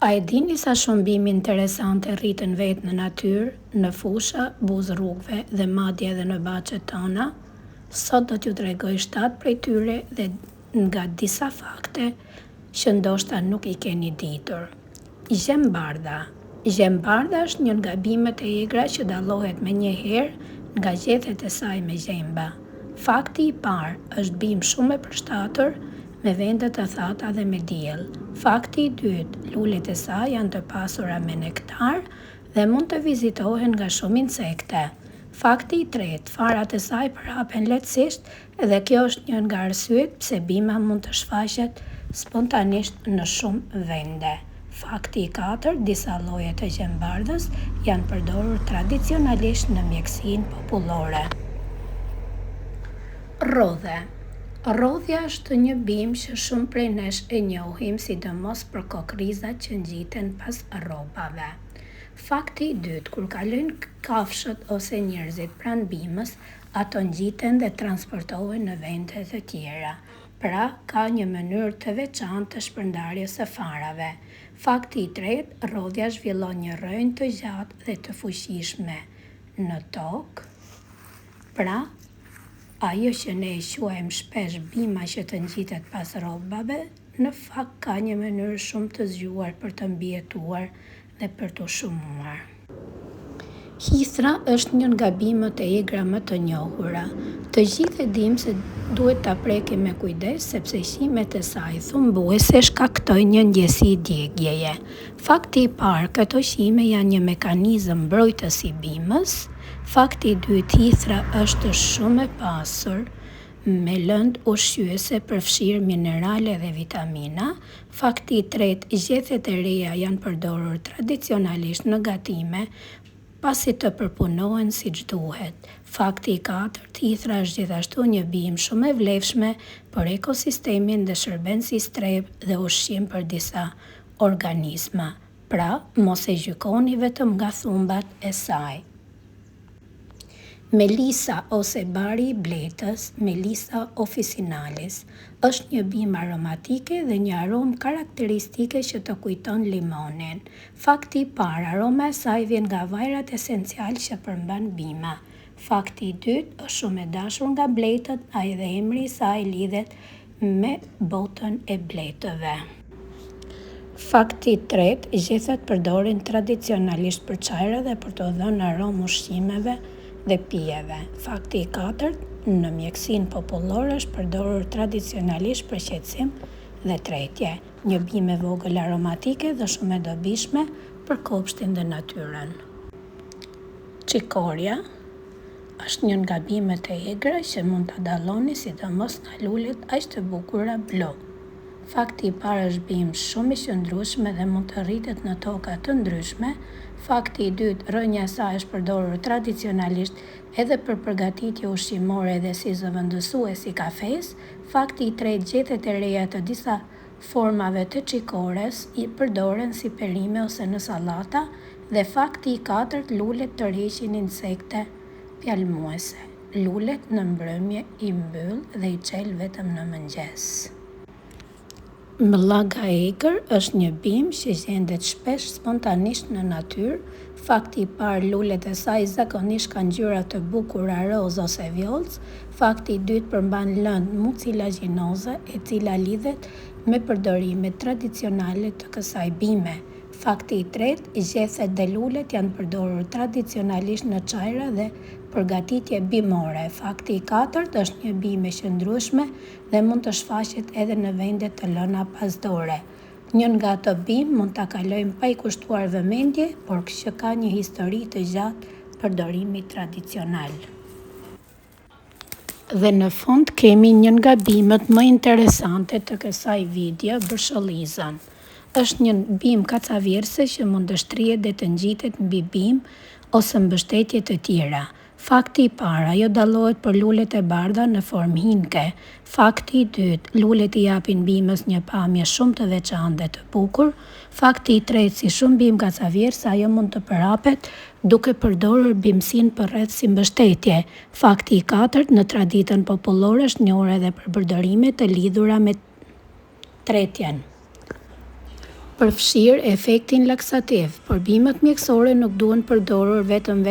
A e dini sa shumë bimi interesante rritën vetë në natyrë, në fusha, buzë rrugëve dhe madje edhe në baçet tona? Sot do t'ju tregoj 7 prej tyre dhe nga disa fakte që ndoshta nuk i keni ditur. Gjembardha. Gjembardha është një nga bimet e egra që dallohet menjëherë nga gjethet e saj me gjemba. Fakti i parë është bim shumë e përshtatur me vende të thata dhe me diell. Fakti i dytë, lulet e saj janë të pasura me nektar dhe mund të vizitohen nga shumë insekte. Fakti i tretë, farat e saj përhapen lehtësisht dhe kjo është një nga arsyet pse bima mund të shfaqet spontanisht në shumë vende. Fakti i katërt, disa lloje të gjembardhës janë përdorur tradicionalisht në mjekësinë popullore. Rrodhe. Rrodhja është një bim që shumë prej nesh e njohim, sidomos për kokrizat që ngjiten pas rrobave. Fakti i dytë, kur kalojnë kafshët ose njerëzit pranë bimës, ato ngjiten dhe transportohen në vende të tjera. Pra, ka një mënyrë të veçantë të shpërndarjes së farave. Fakti i tretë, rrodhja zhvillon një rrënjë të gjatë dhe të fuqishme në tokë. Pra, ajo që ne e quajmë shpesh bima që të ngjitet pas rrobave, në fakt ka një mënyrë shumë të zgjuar për të mbijetuar dhe për të shumuar. Hithra është një nga bimët e egra më të njohura. Të gjithë e dimë se duhet ta prekim me kujdes sepse qimet e saj thumbuese shkaktojnë një ndjesi djegjeje. Fakti i parë, këto qime janë një mekanizëm mbrojtës i bimës. Fakti i dytë, hithra është shumë e pasur me lëndë ushqyese përfshirë minerale dhe vitamina. Fakti i tretë, gjethet e reja janë përdorur tradicionalisht në gatime pasi të përpunohen siç duhet. Fakti i katërt, hithra është gjithashtu një bim shumë e vlefshme për ekosistemin dhe shërben si strehë dhe ushqim për disa organizma. Pra, mos e gjykoni vetëm nga thumbat e saj. Melisa ose bari i bletës, Melisa officinalis, është një bim aromatike dhe një aromë karakteristike që të kujton limonin. Fakti i parë, aroma e saj vjen nga vajrat esencial që përmban bima. Fakti i dytë, është shumë e dashur nga bletët, ai dhe emri i saj lidhet me botën e bletëve. Fakti i tretë, gjethet përdoren tradicionalisht për çajra dhe për të dhënë aromë ushqimeve dhe pijeve. Fakti i katërt, në mjekësinë popullore është përdorur tradicionalisht për qetësim dhe tretje. Një bim e vogël aromatike dhe shumë e dobishme për kopshtin dhe natyrën. Çikoria është një nga bimet e egra që mund ta dalloni sidomos nga lulet aq të bukura blu. Fakti i parë, është bim shumë i qëndrueshme dhe mund të rritet në toka të ndryshme. Fakti i dytë, rrënja e saj është përdorur tradicionalisht edhe për përgatitje ushqimore dhe si zëvendësues i kafes. Fakti i tretë, gjethet e reja të disa formave të çikores i përdoren si perime ose në sallata. Dhe fakti i katërt, lulet tërheqin insekte pjalmuese. Lulet në mbrëmje i mbyll dhe i çel vetëm në mëngjes. Mllaga e egër është një bim që gjendet shpesh spontanisht në natyrë. Fakti i parë, lulet e saj zakonisht kanë ngjyra të bukura roz ose vjollc. Fakti i dytë, përmban lëndë mucilaginoze e cila lidhet me përdorimet tradicionale të kësaj bime. Fakti i tretë, gjethet dhe lulet janë përdorur tradicionalisht në çajra dhe përgatitje bimore. Fakti i katërt, është një bim e qëndrueshme dhe mund të shfaqet edhe në vende të lëna pasdore. Një nga ato bim mund ta kalojmë pa i kushtuar vëmendje, por që ka një histori të gjatë përdorimi tradicional. Dhe në fund kemi një nga bimet më interesante të kësaj video, bërshëllizën. Është një bim kacavjerse që mund të shtrihet dhe të ngjitet mbi bim ose mbështetje të tjera. Fakti i parë, ajo dallohet për lulet e bardha në formë hinke. Fakti i dytë, lulet i japin bimës një pamje shumë të veçantë dhe të bukur. Fakti i tretë, si shumë bim kacavjerse, ajo mund të përhapet duke përdorur bimësinë përreth si mbështetje. Fakti i katërt, në traditën popullore është njohur edhe për përdorime të lidhura me tretjen. përfshirë efektin laksativ, por bimët mjekësore nuk duhen përdorur vetëm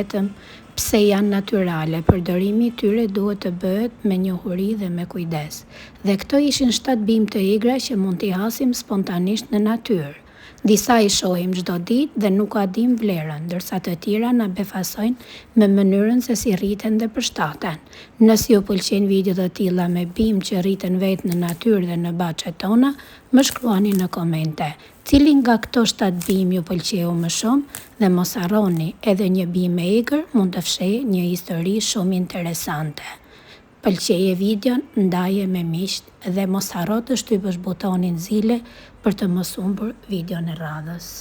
pse janë natyrale. Përdorimi i tyre duhet të bëhet me njohuri dhe me kujdes. Dhe këto ishin 7 bimë të igra që mund t'i hasim spontanisht në natyrë. Disa i shohim çdo ditë dhe nuk a dim vlerën, ndërsa të tjera na befasojnë me mënyrën se si rriten dhe përshtaten. Nëse ju pëlqejnë video të tilla me bimë që rriten vetë në natyrë dhe në baçet tona, më shkruani në komente. Cili nga këto 7 bimë ju pëlqeu më shumë dhe mos harroni, edhe një bimë e egër mund të fshehë një histori shumë interesante. Pëlqeje videon, ndaje me miqt dhe mos harro të shtypësh butonin zile për të mos humbur videon e radhës.